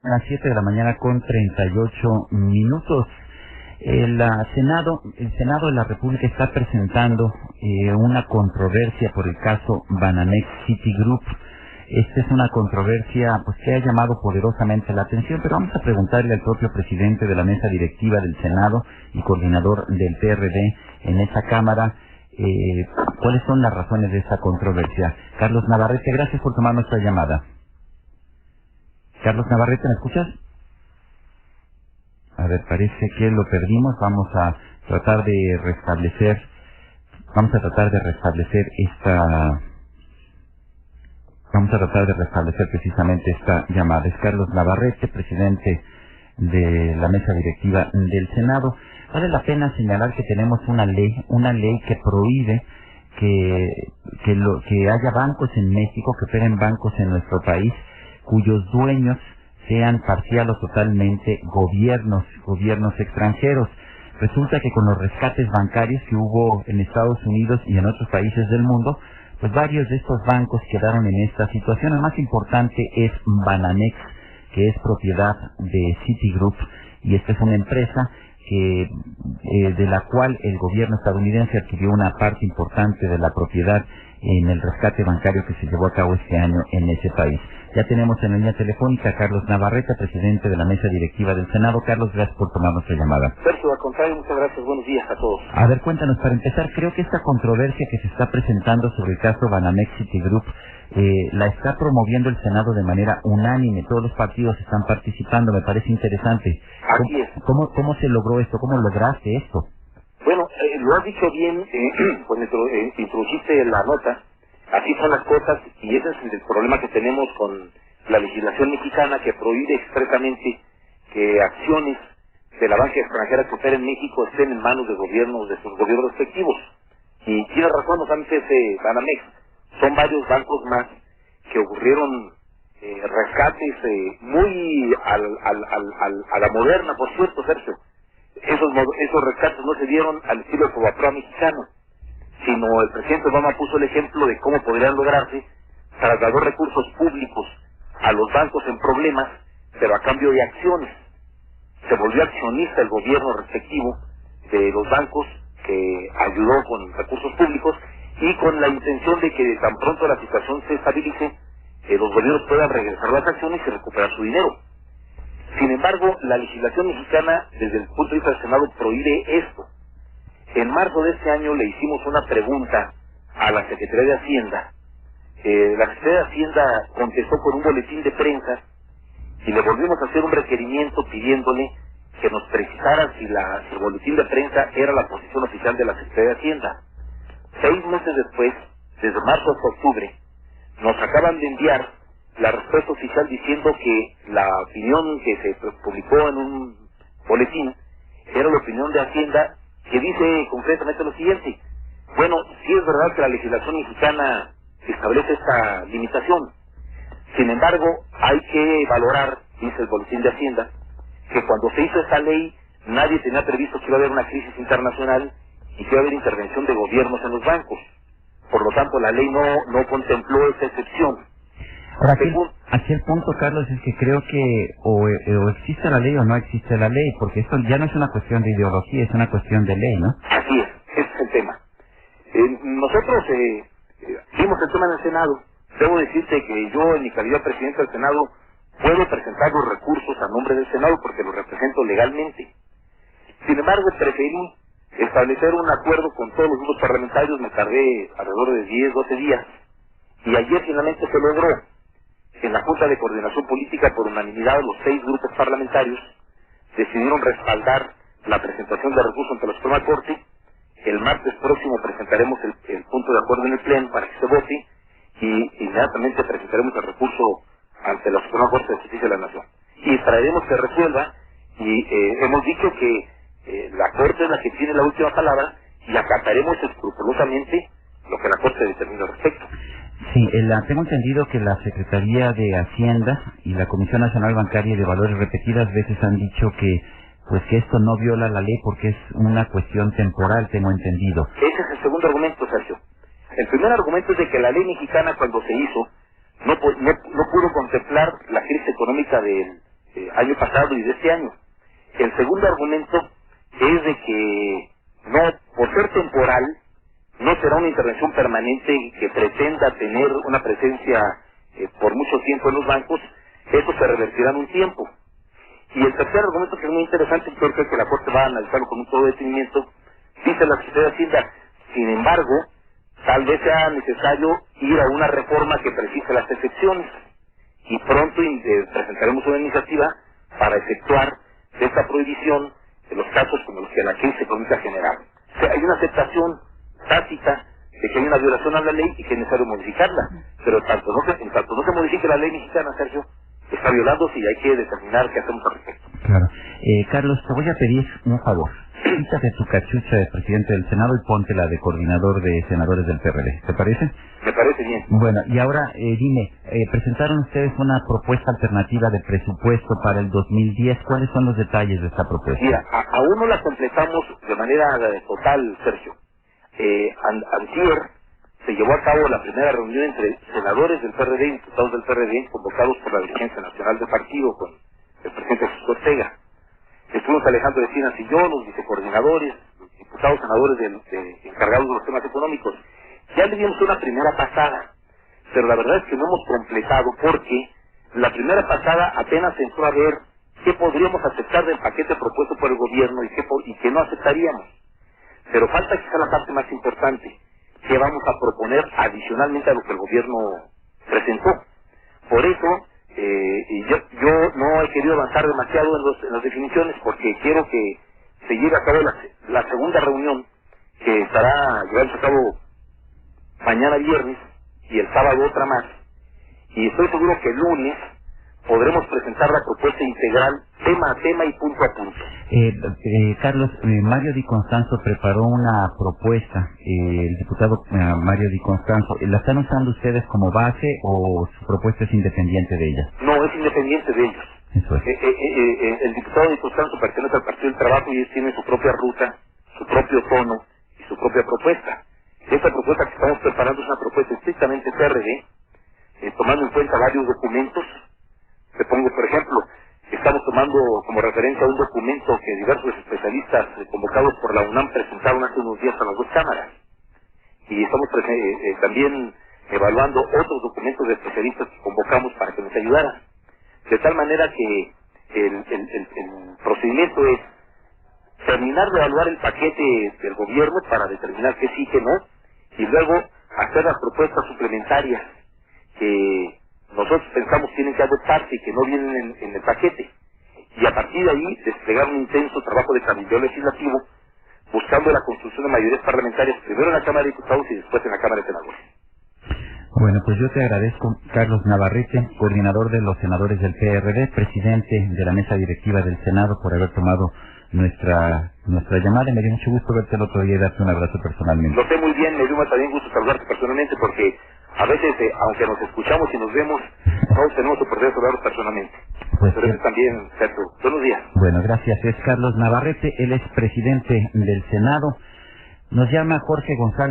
A las 7 de la mañana con 38 minutos. El Senado de la República está presentando una controversia por el caso Banamex Citigroup. Esta es una controversia pues que ha llamado poderosamente la atención, pero vamos a preguntarle al propio presidente de la mesa directiva del Senado y coordinador del PRD en esa Cámara cuáles son las razones de esta controversia. Carlos Navarrete, gracias por tomar nuestra llamada. Carlos Navarrete, ¿me escuchas? A ver, parece que lo perdimos. Vamos a tratar de restablecer precisamente esta llamada. Es Carlos Navarrete, presidente de la mesa directiva del Senado. Vale la pena señalar que tenemos una ley que prohíbe que haya bancos en México, que operen bancos en nuestro país, cuyos dueños sean parcial o totalmente gobiernos extranjeros. Resulta que con los rescates bancarios que hubo en Estados Unidos y en otros países del mundo, pues varios de estos bancos quedaron en esta situación. El más importante es Banamex, que es propiedad de Citigroup, y esta es una empresa de la cual el gobierno estadounidense adquirió una parte importante de la propiedad en el rescate bancario que se llevó a cabo este año en ese país. Ya tenemos en la línea telefónica a Carlos Navarrete, presidente de la mesa directiva del Senado. Carlos, gracias por tomar nuestra llamada. Sergio, al contrario, muchas gracias. Buenos días a todos. A ver, cuéntanos, para empezar, creo que esta controversia que se está presentando sobre el caso Banamex Citigroup la está promoviendo el Senado de manera unánime. Todos los partidos están participando, me parece interesante. Así es. ¿Cómo se logró esto? ¿Cómo lograste esto? Bueno, lo has dicho bien cuando introduciste la nota. Así son las cosas, y ese es el problema que tenemos con la legislación mexicana, que prohíbe expresamente que acciones de la banca extranjera que opera en México estén en manos de gobiernos, de sus gobiernos respectivos. Y tiene razón, no solamente ese Banamex, son varios bancos más que ocurrieron rescates muy a la moderna, por cierto, Sergio. Esos rescates no se dieron al estilo Fobaproa mexicano, sino el presidente Obama puso el ejemplo de cómo podrían lograrse, trasladó recursos públicos a los bancos en problemas, pero a cambio de acciones. Se volvió accionista el gobierno respectivo de los bancos, que ayudó con recursos públicos y con la intención de que tan pronto la situación se estabilice, los gobiernos puedan regresar las acciones y recuperar su dinero. Sin embargo, la legislación mexicana, desde el punto de vista del Senado, prohíbe esto. En marzo de este año le hicimos una pregunta a la Secretaría de Hacienda. La Secretaría de Hacienda contestó con un boletín de prensa y le volvimos a hacer un requerimiento pidiéndole que nos precisara si el boletín de prensa era la posición oficial de la Secretaría de Hacienda. 6 meses después, desde marzo hasta octubre, nos acaban de enviar la respuesta oficial diciendo que la opinión que se publicó en un boletín era la opinión de Hacienda, que dice concretamente lo siguiente. Bueno, sí es verdad que la legislación mexicana establece esta limitación. Sin embargo, hay que valorar, dice el boletín de Hacienda, que cuando se hizo esta ley, nadie tenía previsto que iba a haber una crisis internacional y que iba a haber intervención de gobiernos en los bancos. Por lo tanto, la ley no contempló esa excepción. Ahora, aquí el punto, Carlos, es que creo que o existe la ley o no existe la ley, porque esto ya no es una cuestión de ideología, es una cuestión de ley, ¿no? Así es, ese es el tema. Nosotros vimos el tema en el Senado. Debo decirte que yo, en mi calidad de presidente del Senado, puedo presentar los recursos a nombre del Senado porque los represento legalmente. Sin embargo, preferí establecer un acuerdo con todos los grupos parlamentarios. Me tardé alrededor de 10, 12 días. Y ayer finalmente se logró. En la Junta de Coordinación Política, por unanimidad, los 6 grupos parlamentarios decidieron respaldar la presentación de recursos ante la Suprema Corte. El martes próximo presentaremos el punto de acuerdo en el Pleno para que se vote y inmediatamente presentaremos el recurso ante la Suprema Corte de Justicia de la Nación. Y traeremos que resuelva, y hemos dicho que la Corte es la que tiene la última palabra y acataremos escrupulosamente lo que la Corte determine al respecto. Sí, tengo entendido que la Secretaría de Hacienda y la Comisión Nacional Bancaria y de Valores repetidas veces han dicho que esto no viola la ley porque es una cuestión temporal, tengo entendido. Ese es el segundo argumento, Sergio. El primer argumento es de que la ley mexicana, cuando se hizo, no pudo contemplar la crisis económica del año pasado y de este año. El segundo argumento es de que no, por ser temporal, no será una intervención permanente que pretenda tener una presencia por mucho tiempo en los bancos. Eso se revertirá en un tiempo. Y el tercer argumento, que es muy interesante, y creo que la Corte va a analizarlo con un todo detenimiento, dice la Secretaría de Hacienda: sin embargo, tal vez sea necesario ir a una reforma que precise las excepciones, y pronto presentaremos una iniciativa para efectuar esta prohibición en los casos como los que la crisis económica general. O sea, hay una aceptación tácita de que hay una violación a la ley y que es necesario modificarla, pero en tanto no se modifique la ley mexicana, Sergio, está violándose y hay que determinar qué hacemos al respecto. Claro. Carlos, te voy a pedir un favor. Quítate tu cachucha de presidente del Senado y ponte la de coordinador de senadores del PRD. ¿Te parece? Me parece bien. Bueno, y ahora dime, presentaron ustedes una propuesta alternativa de presupuesto para el 2010. ¿Cuáles son los detalles de esta propuesta? Mira, aún no la completamos de manera total, Sergio. Antier se llevó a cabo la primera reunión entre senadores del PRD y diputados del PRD convocados por la dirigencia nacional del partido con el presidente Jesús Ortega. Estuvimos Alejandro Encinas y yo, los vicecoordinadores, los diputados senadores encargados de los temas económicos. Ya le dimos una primera pasada, pero la verdad es que no hemos completado porque la primera pasada apenas entró a ver qué podríamos aceptar del paquete propuesto por el gobierno y qué no aceptaríamos. Pero falta quizá la parte más importante, que vamos a proponer adicionalmente a lo que el gobierno presentó. Por eso, yo no he querido avanzar demasiado en las definiciones porque quiero que se lleve a cabo la segunda reunión, que estará llevándose a cabo mañana viernes y el sábado otra más. Y estoy seguro que el lunes podremos presentar la propuesta integral, tema a tema y punto a punto. Carlos, Mario Di Constanzo preparó una propuesta, el diputado Mario Di Constanzo. ¿La están usando ustedes como base o su propuesta es independiente de ella? No, es independiente de ellos. Eso es. El diputado Di Constanzo pertenece al Partido del Trabajo y ellos tienen su propia ruta, su propio tono y su propia propuesta. Esta propuesta que estamos preparando es una propuesta estrictamente PRD, tomando en cuenta varios documentos. Te pongo, por ejemplo, estamos tomando como referencia un documento que diversos especialistas convocados por la UNAM presentaron hace unos días a las dos cámaras. Y estamos también evaluando otros documentos de especialistas que convocamos para que nos ayudaran. De tal manera que el procedimiento es terminar de evaluar el paquete del gobierno para determinar qué sí, qué no, y luego hacer las propuestas suplementarias que nosotros pensamos tienen que adoptarse y que no vienen en el paquete. Y a partir de ahí desplegar un intenso trabajo de cabildeo legislativo buscando la construcción de mayorías parlamentarias, primero en la Cámara de Diputados y después en la Cámara de Senadores. Bueno, pues yo te agradezco, Carlos Navarrete, coordinador de los senadores del PRD, presidente de la mesa directiva del Senado, por haber tomado nuestra llamada. Me dio mucho gusto verte el otro día y darte un abrazo personalmente. Lo sé muy bien, me dio también gusto saludarte personalmente porque a veces, aunque nos escuchamos y nos vemos, todos tenemos oportunidad de saludarnos personalmente. Pues pero eso también, cierto. Buenos días. Bueno, gracias. Es Carlos Navarrete, él es presidente del Senado. Nos llama Jorge González.